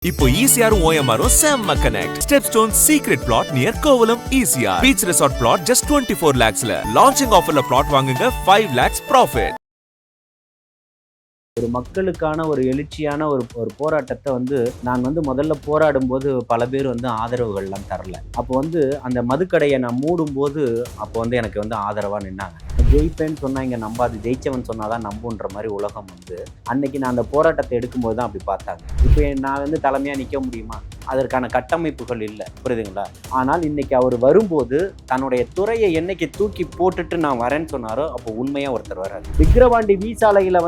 இப்போ ECR OMR செம்ம connect. Stepstone secret plot near Kovalam ECR. Beach resort plot just 24 lakhsல. Launching offerல plot வாங்குங்க 5 lakhs profit. ஒரு மக்களுக்கான ஒரு எழுச்சியான ஒரு போராட்டத்தை நான் முதல்ல போராடும் போது பல பேர் ஆதரவுகள்லாம் தரல. அப்போ அந்த மதுக்கடையை நான் மூடும் போது அப்போ எனக்கு ஆதரவா நின்னாங்க. ஜெயிப்பேன்னு சொன்னா இங்க நம்பாது, ஜெயிச்சவன் சொன்னாதான் நம்புன்ற மாதிரி உலகம் அன்னைக்கு நான் அந்த போராட்டத்தை எடுக்கும்போது தான் அப்படி பார்த்தாங்க. இப்போ நான் தலைமையா நிக்க முடியுமா? அதற்கான கட்டமைப்புகள் இல்லை, புரியுதுங்களா? ஆனால் இன்னைக்கு அவர் வரும்போது தன்னுடைய துறையை என்னைக்கு தூக்கி போட்டுட்டு நான் வரேன்னு சொன்னாரோ அப்போ உண்மையா ஒருத்தர் வர்றாரு. விக்கிரவாண்டி வீசாலையில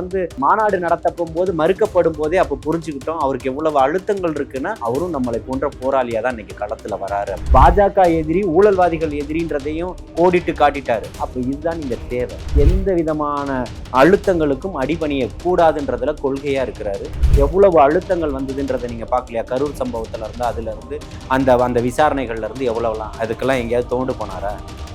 மாநாடு நடத்தப்படும் போது மறுக்கப்படும் போதே அப்போ புரிஞ்சுக்கிட்டோம் அவருக்கு எவ்வளவு அழுத்தங்கள் இருக்குன்னா அவரும் நம்மளை போன்ற போராளியா தான் இன்னைக்கு களத்துல வராரு. பாஜக எதிரி, ஊழல்வாதிகள் எதிரின்றதையும் கோடிட்டு காட்டிட்டாரு. அப்ப இதுதான் இங்க தேவை. எந்த விதமான அழுத்தங்களுக்கும் அடிபணிய கூடாதுன்றதுல கொள்கையா இருக்கிறாரு. எவ்வளவு அழுத்தங்கள் வந்ததுன்றதை நீங்க பார்க்கலையா? கரூர் சம்பவத்துல இருந்து, அதுல இருந்து அந்த விசாரணைகள்ல இருந்து எவ்வளவுலாம் அதுக்கெல்லாம் எங்கேயாவது தோண்டு போனாரா?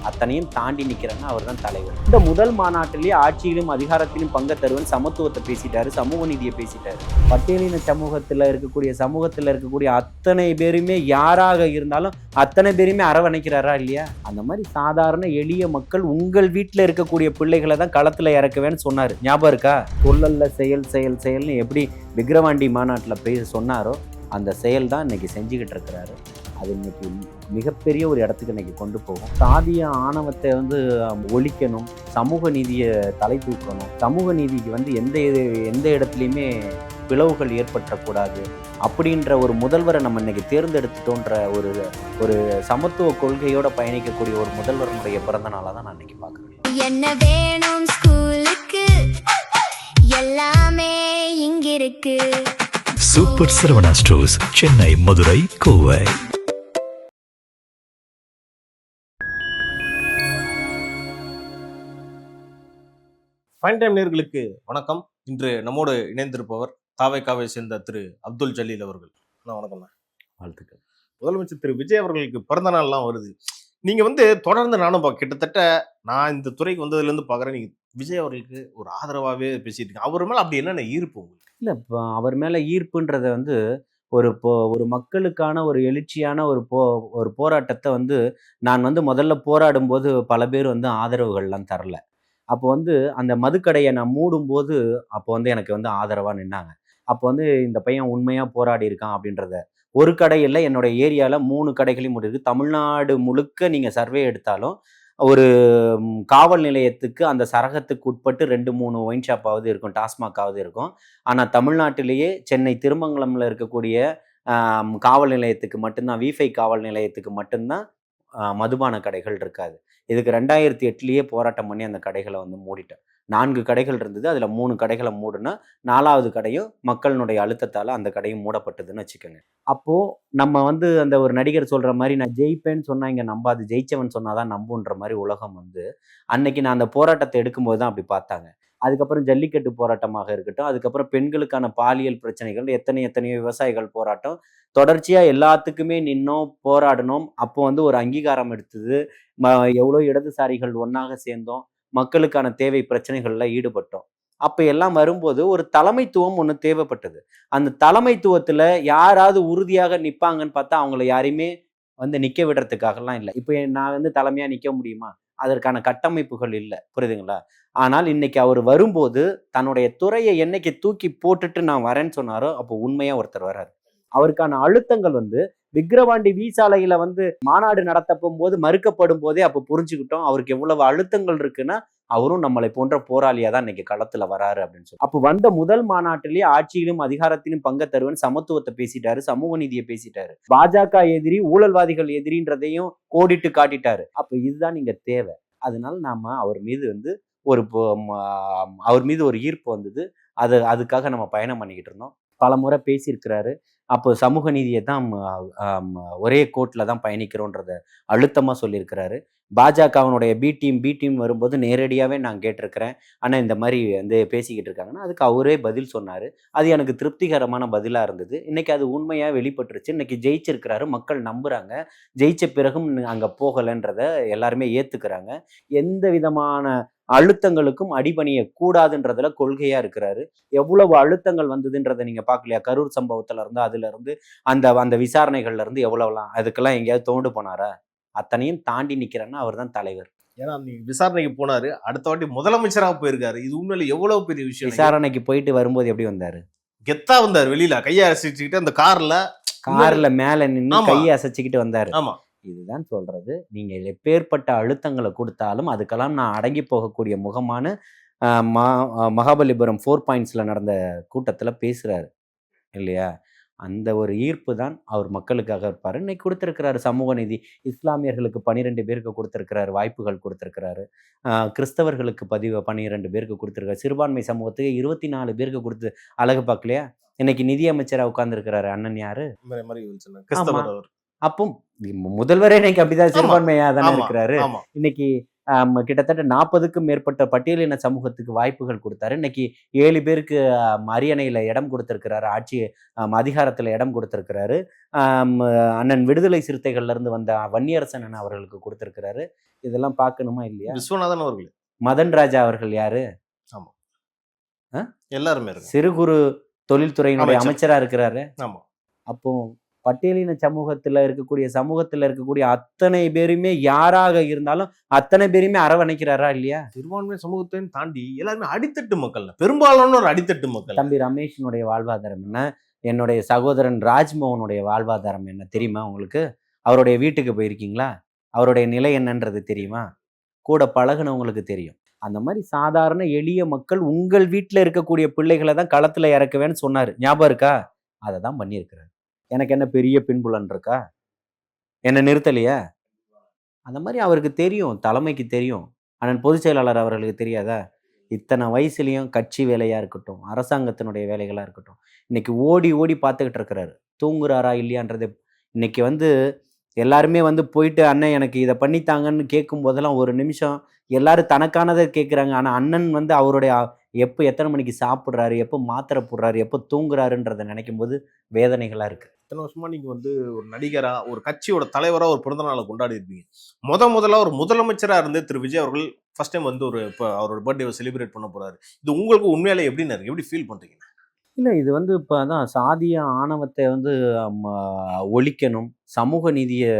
அத்தனையும் தாண்டி நிக்கிறேன்னா அவர் தான் தலைவர். இந்த முதல் மாநாட்டிலேயே ஆட்சியிலும் அதிகாரத்திலும் பங்கு தருவன் சமத்துவத்தை பேசிட்டாரு, சமூக நீதியை பேசிட்டாரு. பட்டியலின சமூகத்துல இருக்கக்கூடிய அத்தனை பேருமே யாராக இருந்தாலும் அத்தனை பேருமே அரவணைக்கிறாரா இல்லையா? அந்த மாதிரி சாதாரண எளிய மக்கள் உங்கள் வீட்டுல இருக்கக்கூடிய பிள்ளைகளை தான் களத்துல இறக்குவேன்னு சொன்னாரு. ஞாபகம் இருக்கா? சொல்லல்ல செயல் செயல் செயல்னு எப்படி விக்கிரவாண்டி மாநாட்டில் சொன்னாரோ அந்த செயல் தான் இன்னைக்கு செஞ்சுக்கிட்டு இருக்கிறாரு. அது இன்னைக்கு மிகப்பெரிய ஒரு இடத்துக்கு இன்னைக்கு கொண்டு போகும். சாதிய ஆணவத்தை ஒழிக்கணும், சமூக நீதியை தலை தூக்கணும், சமூக நீதிக்கு எந்த இடத்துலையுமே பிளவுகள் ஏற்பட்டக்கூடாது அப்படின்ற ஒரு முதல்வரை நம்ம இன்னைக்கு தேர்ந்தெடுத்துட்டோன்ற ஒரு சமத்துவ கொள்கையோட பயணிக்கக்கூடிய ஒரு முதல்வருடைய பிறந்த நாளாக தான் நான் இன்னைக்கு பார்க்குறேன். என்ன வேணும் ஸ்கூலுக்கு, எல்லாமே இங்க இருக்கு. Super Saravana stores, Chennai, Madurai, Kovai. Fine time நேயர்களுக்கு வணக்கம். இன்று நம்மோடு இணைந்திருப்பவர் தாவேகாவை சேர்ந்த திரு அப்துல் ஜலீல் அவர்கள். வணக்கம். வாழ்த்துக்கள். முதலமைச்சர் திரு விஜய் அவர்களுக்கு பிறந்த நாள்லாம் வருது. நீங்க தொடர்ந்து நானும் கிட்டத்தட்ட நான் இந்த துறைக்கு வந்ததுலேருந்து பார்க்குறேன், நீங்க விஜய் அவர்களுக்கு ஒரு ஆதரவாகவே பேசிட்டு இருக்கீங்க. அவர் மேலே அப்படி என்னென்ன ஈர்ப்பு உங்களுக்கு? இல்லை, இப்போ அவர் மேலே ஈர்ப்புன்றதை ஒரு மக்களுக்கான ஒரு எழுச்சியான ஒரு போராட்டத்தை நான் முதல்ல போராடும் போது பல பேர் ஆதரவுகள்லாம் தரல. அப்போ அந்த மதுக்கடையை நான் மூடும்போது அப்போ எனக்கு ஆதரவாக நின்னாங்க. அப்போ இந்த பையன் உண்மையாக போராடி இருக்கான் அப்படின்றத. ஒரு கடை இல்லை, என்னோட ஏரியாவில் 3 கடைகளையும் முடியுது. தமிழ்நாடு முழுக்க நீங்கள் சர்வே எடுத்தாலும் ஒரு காவல் நிலையத்துக்கு அந்த சரகத்துக்கு உட்பட்டு 2-3 ஒயின் ஷாப்பாவது இருக்கும், டாஸ்மாகாவது இருக்கும். ஆனால் தமிழ்நாட்டிலேயே சென்னை திருமங்கலம்ல இருக்கக்கூடிய காவல் நிலையத்துக்கு மட்டும்தான், V5 காவல் நிலையத்துக்கு மட்டும்தான் மதுபான கடைகள் இருக்காது. இதுக்கு 2008 போராட்டம் பண்ணி அந்த கடைகளை மூடிட்டேன். 4 கடைகள் இருந்தது, அதில் 3 கடைகளை மூடுனா 4வது கடையும் மக்களினுடைய அழுத்தத்தால் அந்த கடையும் மூடப்பட்டதுன்னு வச்சுக்கோங்க. அப்போது நம்ம அந்த ஒரு நடிகர் சொல்கிற மாதிரி நான் ஜெயிப்பேன்னு சொன்னால் இங்கே நம்பாது, ஜெயிச்சவன் சொன்னாதான் நம்புன்ற மாதிரி உலகம் அன்னைக்கு நான் அந்த போராட்டத்தை எடுக்கும்போது தான் அப்படி பார்த்தாங்க. அதுக்கப்புறம் ஜல்லிக்கட்டு போராட்டமாக இருக்கட்டும், அதுக்கப்புறம் பெண்களுக்கான பாலியல் பிரச்சனைகள், எத்தனையோ விவசாயிகள் போராட்டம், தொடர்ச்சியாக எல்லாத்துக்குமே நின்னோம், போராடினோம். அப்போ ஒரு அங்கீகாரம் எடுத்தது. எவ்வளோ இடதுசாரிகள் ஒன்றாக சேர்ந்தோம், மக்களுக்கான தேவை பிரச்சனைகள்ல ஈடுபட்டோம். அப்போ எல்லாம் வரும்போது ஒரு தலைமைத்துவம் ஒன்று தேவைப்பட்டது. அந்த தலைமைத்துவத்தில் யாராவது உறுதியாக நிற்பாங்கன்னு பார்த்தா அவங்கள யாரையுமே நிற்க விடுறதுக்காகலாம் இல்லை. இப்போ நான் தலைமையாக நிற்க முடியுமா? அதற்கான கட்டமைப்புகள் இல்லை, புரியுதுங்களா? ஆனால் இன்னைக்கு அவர் வரும்போது தன்னுடைய துறையை என்னைக்கு தூக்கி போட்டுட்டு நான் வரேன்னு சொன்னாரோ அப்போ உண்மையா ஒருத்தர் வர்றாரு. அவருக்கான அழுத்தங்கள் விக்கிரவாண்டி வீசாலையில மாநாடு நடத்தப்படும் போது மறுக்கப்படும் போதே அப்போ புரிஞ்சுக்கிட்டோம் அவருக்கு எவ்வளவு அழுத்தங்கள் இருக்குன்னா அவரும் நம்மளை போன்ற போராளியா தான் இன்னைக்கு களத்துல வராரு அப்படின்னு சொல்லி. அப்போ வந்த முதல் மாநாட்டிலேயே ஆட்சியிலும் அதிகாரத்திலும் பங்கு தருவன் சமத்துவத்தை பேசிட்டாரு, சமூக நீதியை பேசிட்டாரு. பாஜக எதிரி, ஊழல்வாதிகள் எதிரின்றதையும் கோடிட்டு காட்டிட்டாரு. அப்ப இதுதான் இங்க தேவை. அதனால நாம அவர் மீது அவர் மீது ஒரு ஈர்ப்பு வந்தது. அதுக்காக நம்ம பயணம் பண்ணிக்கிட்டு இருந்தோம். பல முறை பேசியிருக்கிறாரு. அப்போ சமூக நீதியை தான் ஒரே கோட்டில் தான் பயணிக்கிறோன்றத அழுத்தமாக சொல்லியிருக்கிறாரு. பாஜகவனுடைய பி டீம் வரும்போது நேரடியாகவே நான் கேட்டிருக்கிறேன், ஆனால் இந்த மாதிரி பேசிக்கிட்டு இருக்காங்கன்னா அதுக்கு அவரே பதில் சொன்னார். அது எனக்கு திருப்திகரமான பதிலாக இருந்தது. இன்னைக்கு அது உண்மையாக வெளிப்பட்டுருச்சு. இன்னைக்கு ஜெயிச்சிருக்கிறாரு, மக்கள் நம்புகிறாங்க. ஜெயிச்ச பிறகும் அங்கே போகலைன்றத எல்லாருமே ஏற்றுக்கிறாங்க. எந்த விதமான அழுத்தங்களுக்கும் அடிபணிய கூடாதுன்றதுல கொள்கையா இருக்கிறாரு. எவ்வளவு அழுத்தங்கள் வந்ததுன்றதை நீங்க பார்க்கலையா? கரூர் சம்பவத்துல இருந்து, அதுல இருந்து, அந்த அந்த விசாரணைகள்ல இருந்து எவ்வளவுலாம், அதுக்கெல்லாம் எங்கேயாவது தோண்டு போனாரா? அத்தனையும் தாண்டி நிக்கிறேன்னா அவர் தான் தலைவர். ஏன்னா நீங்க விசாரணைக்கு போனாரு, அடுத்த வாட்டி முதலமைச்சரா போயிருக்காரு. இது உண்மையில எவ்வளவு பெரிய விஷயம். விசாரணைக்கு போயிட்டு வரும்போது எப்படி வந்தாரு? கெத்தா வந்தாரு, வெளியில கையை அசைச்சுக்கிட்டு அந்த கார்ல மேல நின்று ஆமா. கையை அசைச்சுக்கிட்டு வந்தாரு. ஆமா. இதுதான் சொல்றது. நீங்க எப்பேற்பட்ட அழுத்தங்களை கொடுத்தாலும் அதுக்கெல்லாம் நான் அடங்கி போகக்கூடிய முகமான மகாபலிபுரம் 4 பாயிண்ட்ஸ்ல நடந்த கூட்டத்துல பேசுறாரு இல்லையா? அந்த ஒரு ஈர்ப்பு தான் அவர் மக்களுக்காக இருப்பாரு. இன்னைக்கு கொடுத்திருக்கிறாரு சமூக நீதி. இஸ்லாமியர்களுக்கு 12 பேருக்கு கொடுத்திருக்கிறாரு, வாய்ப்புகள் கொடுத்திருக்கிறாரு. கிறிஸ்தவர்களுக்கு 12 பேருக்கு கொடுத்திருக்காரு. சிறுபான்மை சமூகத்துக்கு 24 பேருக்கு கொடுத்து அழகு பார்க்கலையா? இன்னைக்கு நிதி அமைச்சரா உட்கார்ந்துருக்கிறாரு அண்ணன் யாரு? கிறிஸ்தவர் அவர். அப்போ முதல்வரே இன்னைக்கு அப்படிதான் சிறுபான்மையா தானே ஆமா, இருக்கிறாரு. ஆமா. இன்னைக்கு கிட்டத்தட்ட 40க்கும் மேற்பட்ட பட்டியலின சமூகத்துக்கு வாய்ப்புகள் கொடுத்தாரு. இன்னைக்கு 7 பேருக்கு அரியணையில இடம் கொடுத்திருக்கிறாரு, ஆட்சி அதிகாரத்துல இடம் கொடுத்திருக்கிறாரு. அண்ணன் விடுதலை சிறுத்தைகள்ல இருந்து வந்த வன்னியரசன் அண்ணன் அவர்களுக்கு கொடுத்திருக்கிறாரு. இதெல்லாம் பார்க்கணுமா இல்லையா? விஸ்வநாதன் அவர்கள், மதன் ராஜா அவர்கள் யாரு? ஆமா, எல்லாருமே இருக்கு. சிறு குறு தொழில்துறையினுடைய அமைச்சர். அமைச்சரா இருக்கிறாரு. ஆமா. அப்போ பட்டியலின சமூகத்துல இருக்கக்கூடிய அத்தனை பேருமே யாராக இருந்தாலும் அத்தனை பேருமே அரவணைக்கிறாரா இல்லையா? சிறுபான்மை சமூகத்தையும் தாண்டி எல்லாருமே அடித்தட்டு மக்கள், பெரும்பாலான ஒரு அடித்தட்டு மக்கள். தம்பி ரமேஷனுடைய வாழ்வாதாரம் என்ன? என்னுடைய சகோதரன் ராஜ்மோகனுடைய வாழ்வாதாரம் என்ன தெரியுமா உங்களுக்கு? அவருடைய வீட்டுக்கு போயிருக்கீங்களா? அவருடைய நிலை என்னன்றது தெரியுமா? கூட பழகுனவங்களுக்கு தெரியும். அந்த மாதிரி சாதாரண எளிய மக்கள் உங்கள் வீட்டில் இருக்கக்கூடிய பிள்ளைகளை தான் களத்துல இறக்குவேன்னு சொன்னாரு, ஞாபகம் இருக்கா? அதை தான் பண்ணியிருக்கிறார். எனக்கு என்ன பெரிய பின்புலன் இருக்கா? என்ன நிறுத்தலையா? அந்த மாதிரி அவருக்கு தெரியும், தலைமைக்கு தெரியும். அண்ணன் பொதுச் செயலாளர் அவர்களுக்கு தெரியாதா? இத்தனை வயசுலயும் கட்சி வேலையா இருக்கட்டும், அரசாங்கத்தினுடைய வேலைகளா இருக்கட்டும், இன்னைக்கு ஓடி ஓடி பார்த்துக்கிட்டு இருக்கிறாரு. தூங்குறாரா இல்லையான்றது இன்னைக்கு எல்லாருமே போயிட்டு அண்ணன் எனக்கு இதை பண்ணித்தாங்கன்னு கேட்கும் போதெல்லாம் ஒரு நிமிஷம் எல்லாரும் தனக்கானதை கேட்குறாங்க. ஆனால் அண்ணன் அவருடைய எப்போ எத்தனை மணிக்கு சாப்பிட்றாரு, எப்போ மாத்திரை போடுறாரு, எப்போ தூங்குறாருன்றதை நினைக்கும் போது வேதனைகளா இருக்கு. இத்தனை வருஷமா நீங்க ஒரு நடிகரா, ஒரு கட்சியோட தலைவரா ஒரு பிறந்த நாளை கொண்டாடி இருப்பீங்க. முதல்ல ஒரு முதலமைச்சரா இருந்து திரு விஜய் அவர்கள் ஃபர்ஸ்ட் டைம் இப்போ அவரோட பர்த்டேவை செலிப்ரேட் பண்ண போறாரு. இது உங்களுக்கு உண்மையாலே எப்படின்னு இருக்கு? எப்படி ஃபீல் பண்றீங்க? இல்லை, இது இப்போ தான் சாதிய ஆணவத்தை ஒழிக்கணும், சமூக நீதியை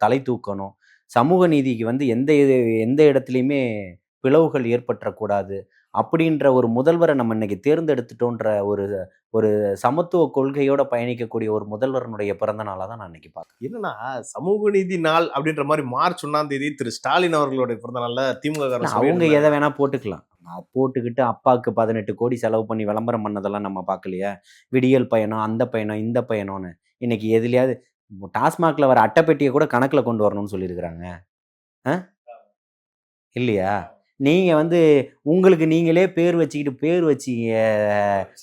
தலை தூக்கணும், சமூக நீதிக்கு எந்த இடத்துலையுமே பிளவுகள் ஏற்பட்டக்கூடாது அப்படின்ற ஒரு முதல்வரை நம்ம இன்னைக்கு தேர்ந்தெடுத்துட்டோன்ற ஒரு சமத்துவ கொள்கையோட பயணிக்கக்கூடிய ஒரு முதல்வரனுடைய பிறந்த நாளாக தான் நான் இன்னைக்கு பார்க்குறேன். என்னன்னா, சமூக நீதி நாள் அப்படின்ற மாதிரி மார்ச் 1 திரு ஸ்டாலின் அவர்களுடைய பிறந்த நாள்ல திமுக அவங்க எதை வேணா போட்டுக்கலாம். போட்டுக்கிட்டு அப்பாவுக்கு 18 கோடி செலவு பண்ணி விளம்பரம் பண்ணதெல்லாம் நம்ம பார்க்கலையா? விடியல் பயணம், அந்த பயணம், இந்த பயணம்னு. இன்னைக்கு எதுலையாவது டாஸ்மாக்ல வர அட்டைப்பெட்டியை கூட கணக்குல கொண்டு வரணும்னு சொல்லியிருக்கிறாங்க இல்லையா? நீங்க உங்களுக்கு நீங்களே பேர் வச்சீங்க,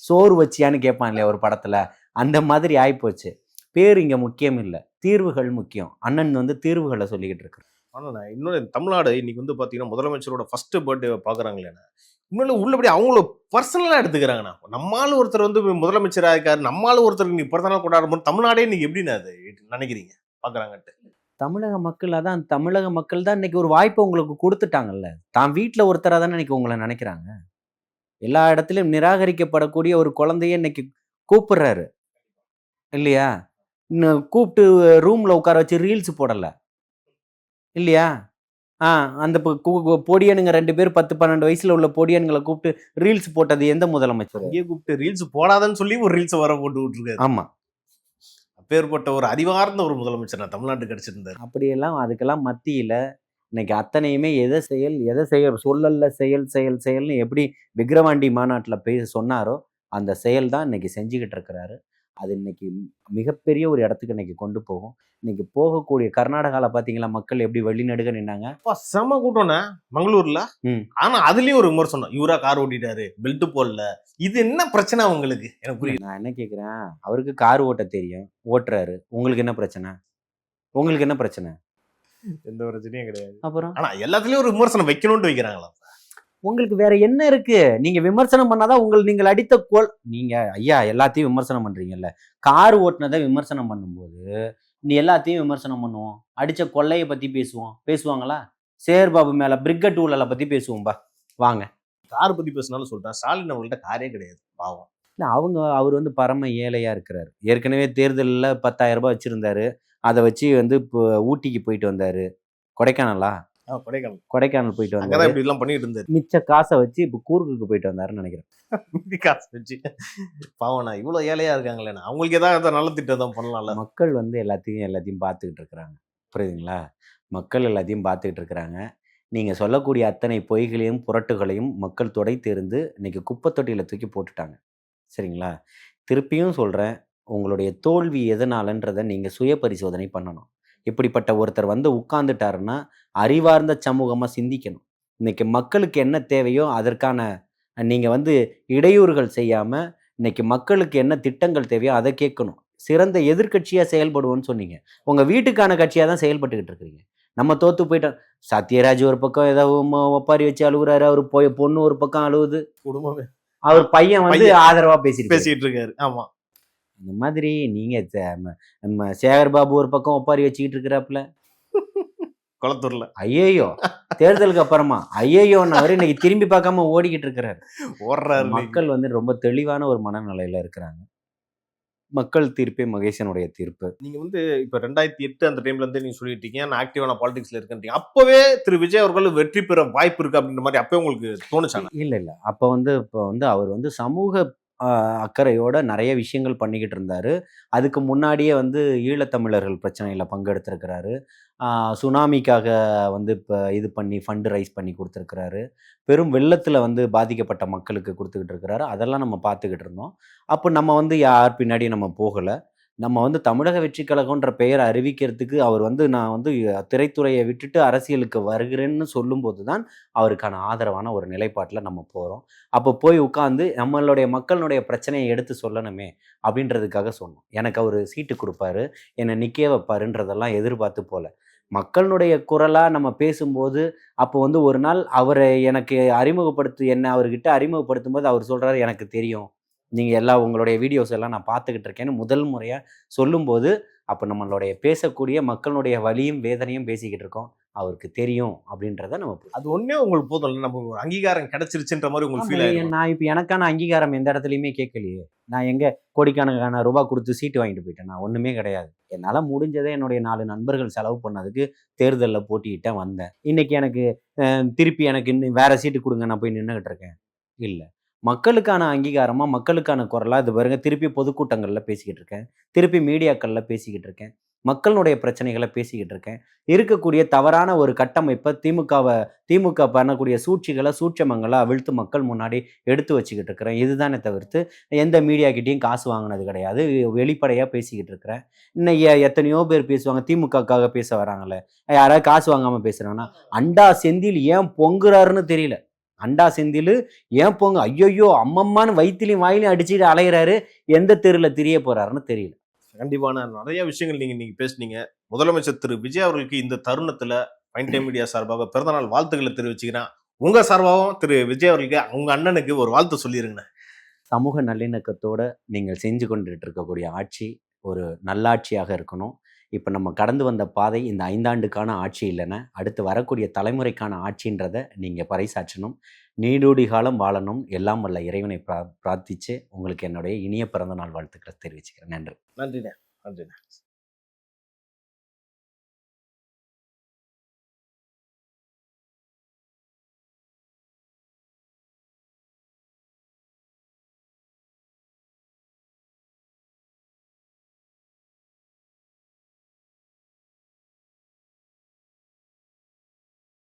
சோறு வச்சியான்னு கேட்பான் இல்லையா ஒரு படத்துல? அந்த மாதிரி ஆயிப்போச்சு. பேர் இங்க முக்கியம் இல்லை, தீர்வுகள் முக்கியம். அண்ணன் தீர்வுகளை சொல்லிக்கிட்டு இருக்கு. ஆனா இன்னொரு தமிழ்நாடு இன்னைக்கு பாத்தீங்கன்னா முதலமைச்சரோட ஃபர்ஸ்ட் பர்த்டே பாக்குறாங்களே, இன்னொரு உள்ளபடி அவங்கள பர்சனலா எடுத்துக்கிறாங்கண்ணா. நம்மளால ஒருத்தர் முதலமைச்சரா இருக்காரு, நம்மளால ஒருத்தர் நீ பிறந்த நாள் கொண்டாடும் தமிழ்நாடே இன்னைக்கு எப்படின்னு அது நினைக்கிறீங்க பாக்குறாங்கட்டு? தமிழக மக்கள் தான் இன்னைக்கு ஒரு வாய்ப்பை உங்களுக்கு கொடுத்துட்டாங்கல்ல. தான் வீட்டில் ஒருத்தராக தானே இன்னைக்கு உங்களை நினைக்கிறாங்க. எல்லா இடத்துலையும் நிராகரிக்கப்படக்கூடிய ஒரு குழந்தைய இன்னைக்கு கூப்பிடுறாரு இல்லையா? கூப்பிட்டு ரூம்ல உட்கார வச்சு ரீல்ஸ் போடல இல்லையா? அந்த பொடியனுங்க 2 பேர் 10-12 வயசுல உள்ள பொடியன்களை கூப்பிட்டு ரீல்ஸ் போட்டது எந்த முதலமைச்சர்? இங்கே கூப்பிட்டு ரீல்ஸ் போடாதன்னு சொல்லி ஒரு ரீல்ஸ் வர போட்டு விட்டுருக்காரு. ஆமா, அப்பேற்பட்ட ஒரு அறிவார்ந்த ஒரு முதலமைச்சர் நான் தமிழ்நாட்டு கிடைச்சிருந்தார். அப்படியெல்லாம் அதுக்கெல்லாம் மத்தியில இன்னைக்கு அத்தனையுமே எதை செய்ய சொல்லல, செயல்னு எப்படி விக்கிரவாண்டி மாநாட்டில் சொன்னாரோ அந்த செயல் தான் இன்னைக்கு செஞ்சுக்கிட்டு இருக்கிறாரு. அது இன்னைக்கு மிகப்பெரிய ஒரு இடத்துக்கு இன்னைக்கு கொண்டு போகும். இன்னைக்கு போகக்கூடிய கர்நாடகால பாத்தீங்களா மக்கள் எப்படி வெளிநடுக நின்னாங்க? செம கூட்டம்னா மங்களூர்ல. ஆனா அதுலயும் ஒரு விமர்சனம், இவரா கார் ஓட்டிட்டாரு, பெல்ட் போடல. இது என்ன பிரச்சனை உங்களுக்கு? எனக்கு புரியல. நான் என்ன கேக்குறேன், அவருக்கு கார் ஓட்ட தெரியும், ஓட்டுறாரு. உங்களுக்கு என்ன பிரச்சனை? எந்த பிரச்சனையும் கிடையாது. அப்புறம் ஆனா எல்லாத்துலயும் ஒரு விமர்சனம் வைக்கணும்னு வைக்கிறாங்களா? உங்களுக்கு வேற என்ன இருக்கு? நீங்க விமர்சனம் பண்ணாதான் நீங்கள் அடித்த நீங்க ஐயா எல்லாத்தையும் விமர்சனம் பண்றீங்கல்ல. கார் ஓட்டுனதை விமர்சனம் பண்ணும்போது நீ எல்லாத்தையும் விமர்சனம் பண்ணுவோம். அடிச்ச கொள்ளையை பத்தி பேசுவாங்களா? சேகர்பாபு மேல பிரிகட் ஊழலை பத்தி பேசுவோம்பா வாங்க. கார் பத்தி பேசினாலும் சொல்றேன், ஸ்டாலின் அவங்கள்ட்ட காரே கிடையாது பாவம். இல்ல அவர் வந்து பரம ஏழையா இருக்கிறாரு. ஏற்கனவே தேர்தலில் 10,000 ரூபாய் வச்சிருந்தாரு. அதை வச்சு வந்து இப்போ ஊட்டிக்கு போயிட்டு வந்தாரு. கொடைக்கானலா? கொடைக்கானல் கொடைக்கானல் போயிட்டு அங்கதான் வந்தாரு. இப்படி எல்லாம் பண்ணிட்டு இருந்தாரு. மிச்ச காசை வச்சு இப்போ கூர்க்குக்கு போயிட்டு வந்தாருன்னு நினைக்கிறேன். மீதி காசு வச்சு பாவம்ண்ணா இவ்வளவு ஏழையா இருக்காங்களேண்ணா. அவங்களுக்கு ஏதாவது நல்ல திட்டம் தான் பண்ணலாம்ல. மக்கள் வந்து எல்லாத்தையும் பார்த்துக்கிட்டு இருக்கிறாங்க. புரியுதுங்களா? மக்கள் எல்லாத்தையும் பார்த்துக்கிட்டு இருக்கிறாங்க. நீங்கள் சொல்லக்கூடிய அத்தனை பொய்களையும் புரட்டுகளையும் மக்கள் துடைத்தெறிந்து இன்னைக்கு குப்பை தொட்டியில் தூக்கி போட்டுட்டாங்க. சரிங்களா? திருப்பியும் சொல்கிறேன், உங்களுடைய தோல்வி எதனாலன்றதை நீங்கள் சுய பரிசோதனை பண்ணணும். இப்படிப்பட்ட ஒருத்தர் வந்து உட்கார்ந்துட்டாருன்னா அறிவார்ந்த சமூகமாக சிந்திக்கணும். இன்னைக்கு மக்களுக்கு என்ன தேவையோ அதற்கான நீங்கள் வந்து இடையூறுகள் செய்யாமல் இன்னைக்கு மக்களுக்கு என்ன திட்டங்கள் தேவையோ அதை கேட்கணும். சிறந்த எதிர்க்கட்சியாக செயல்படுவோன்னு சொன்னீங்க. உங்கள் வீட்டுக்கான கட்சியாக தான் செயல்பட்டுக்கிட்டு இருக்கிறீங்க. நம்ம தோற்று போயிட்டோம். சத்யராஜ் ஒரு பக்கம் ஏதோ ஒப்பாரி வச்சு அழுகுறாரு, அவர் பொண்ணு ஒரு பக்கம் அழுகுது, குடும்பமே அவர் பையன் வந்து ஆதரவா பேசிட்டு இருக்காரு. ஆமா, அந்த மாதிரி நீங்க நம்ம சேகர்பாபு ஒரு பக்கம் ஒப்பாரி வச்சுக்கிட்டு இருக்கிறாப்புல. குளத்தூர்ல ஐயையோ, தேர்தலுக்கு அப்புறமா ஐயையோன்னு இன்னைக்கு திரும்பி பார்க்காம ஓடிக்கிட்டு இருக்கிறாரு. ஓடுறாரு. மக்கள் வந்து ரொம்ப தெளிவான ஒரு மனநிலையில இருக்கிறாங்க. மக்கள் தீர்ப்பே மகேசனுடைய தீர்ப்பு. நீங்க வந்து இப்ப 2008 அந்த டைம்ல இருந்து நீங்க சொல்லிட்டீங்க, நான் ஆக்டிவான பாலிடிக்ஸ்ல இருக்கேன். அப்பவே திரு விஜய் அவர்கள் வெற்றி பெற வாய்ப்பு இருக்கு அப்படின்ற மாதிரி அப்பவே உங்களுக்கு தோணுச்சாங்க? இல்ல இப்போ வந்து அவர் வந்து சமூக அக்கறையோட நிறைய விஷயங்கள் பண்ணிக்கிட்டு இருந்தாரு. அதுக்கு முன்னாடியே வந்து ஈழத்தமிழர்கள் பிரச்சனையில் பங்கெடுத்திருக்கிறாரு. சுனாமிக்காக வந்து இப்போ இது பண்ணி ஃபண்டு ரைஸ் பண்ணி கொடுத்துருக்கிறாரு. பெரும் வெள்ளத்தில் வந்து பாதிக்கப்பட்ட மக்களுக்கு கொடுத்துக்கிட்டு இருக்கிறாரு. அதெல்லாம் நம்ம பார்த்துக்கிட்டு இருந்தோம். அப்போ நம்ம வந்து யார் பின்னாடி நம்ம போகலை. நம்ம வந்து தமிழக வெற்றி கழகம்ன்ற பெயரை அறிவிக்கிறதுக்கு அவர் வந்து நான் வந்து திரைத்துறையை விட்டுட்டு அரசியலுக்கு வருகிறேன்னு சொல்லும்போது தான் அவருக்கான ஆதரவான ஒரு நிலைப்பாட்டில் நம்ம போகிறோம். அப்போ போய் உட்காந்து நம்மளுடைய மக்களுடைய பிரச்சனையை எடுத்து சொல்லணுமே அப்படின்றதுக்காக சொன்னோம். எனக்கு அவர் சீட்டு கொடுப்பாரு, என்னை நிற்க வைப்பாருன்றதெல்லாம் எதிர்பார்த்து போல. மக்களுடைய குரலாக நம்ம பேசும்போது அப்போ வந்து ஒரு நாள் அவரை எனக்கு என்ன அவர்கிட்ட அறிமுகப்படுத்தும் போது அவர் சொல்கிறாரு, எனக்கு தெரியும், நீங்கள் எல்லாம் உங்களுடைய வீடியோஸ் எல்லாம் நான் பார்த்துக்கிட்டு இருக்கேன்னு முதல் முறையாக சொல்லும்போது அப்போ நம்மளுடைய பேசக்கூடிய மக்களுடைய வலியும் வேதனையும் பேசிக்கிட்டு இருக்கோம், அவருக்கு தெரியும் அப்படின்றத நம்ம அது ஒன்றே உங்களுக்கு போதும். நம்ம ஒரு அங்கீகாரம் கிடைச்சிருச்சுன்ற மாதிரி உங்களுக்கு ஃபீல் ஆகும். நான் இப்போ எனக்கான அங்கீகாரம் எந்த இடத்துலையுமே கேட்கலையே. நான் எங்கே கோடிக்கணக்கான ரூபாய் கொடுத்து சீட்டு வாங்கிட்டு போயிட்டேன்? நான் ஒன்றுமே கிடையாது. என்னால் முடிஞ்சதே என்னுடைய 4 நண்பர்கள் செலவு பண்ணதுக்கு தேர்தலில் போட்டிக்கிட்டேன் வந்தேன். இன்னைக்கு எனக்கு திருப்பி எனக்கு இன்னும் வேறு சீட்டு கொடுங்க, நான் போய் நின்றுக்கிட்டு இருக்கேன்? இல்லை. மக்களுக்கான அங்கீகாரமாக மக்களுக்கான குரலாக இது பாருங்க, திருப்பி பொதுக்கூட்டங்களில் பேசிக்கிட்டு இருக்கேன், திருப்பி மீடியாக்களில் பேசிக்கிட்டு இருக்கேன், மக்களுடைய பிரச்சனைகளை பேசிக்கிட்டு இருக்கேன். இருக்கக்கூடிய தவறான ஒரு கட்டமைப்பை திமுக பண்ணக்கூடிய சூட்சமங்களை அவிழ்த்து மக்கள் முன்னாடி எடுத்து வச்சுக்கிட்டு இருக்கிறேன். இதுதானே தவிர்த்து எந்த மீடியாக்கிட்டையும் காசு வாங்கினது கிடையாது. வெளிப்படையாக பேசிக்கிட்டு இருக்கிறேன். இன்னைக்கு எத்தனையோ பேர் பேசுவாங்க, திமுகவுக்காக பேச வராங்களே, யாராவது காசு வாங்காமல் பேசுகிறாங்கன்னா அண்டா செந்தில் ஏன் பொங்குறாருன்னு தெரியல. அண்டா செந்தில் ஏன் போங்க, ஐயோயோ அம்மம்மான்னு வயிற்றுலையும் வாயிலையும் அடிச்சுட்டு அலைகிறாரு, எந்த தெருவில் திரிய போறாருன்னு தெரியல. கண்டிப்பான நிறைய விஷயங்கள் நீங்க பேசுனீங்க. முதலமைச்சர் திரு விஜய் அவர்களுக்கு இந்த தருணத்துல பைன் டைம் மீடியா சார்பாக பிறந்தநாள் வாழ்த்துக்களை தெரிவிச்சுக்கிறேன். உங்க சார்பாகவும் திரு விஜய் அவர்களுக்கு உங்க அண்ணனுக்கு ஒரு வாழ்த்து சொல்லிருங்க. சமூக நல்லிணக்கத்தோட நீங்கள் செஞ்சு கொண்டுட்டு இருக்கக்கூடிய ஆட்சி ஒரு நல்லாட்சியாக இருக்கணும். இப்போ நம்ம கடந்து வந்த பாதை இந்த 5 ஆண்டுக்கான ஆட்சி இல்லைன்னா அடுத்து வரக்கூடிய தலைமுறைக்கான ஆட்சின்றதை நீங்கள் பறைசாற்றணும். நீடூடி காலம் வாழணும். எல்லாம் வல்ல இறைவனை பிரார்த்தித்து உங்களுக்கு என்னுடைய இனிய பிறந்த நாள் வாழ்த்துக்களை தெரிவிச்சுக்கிறேன். நன்றி. நன்றிண்ணே. நன்றிண்ணே.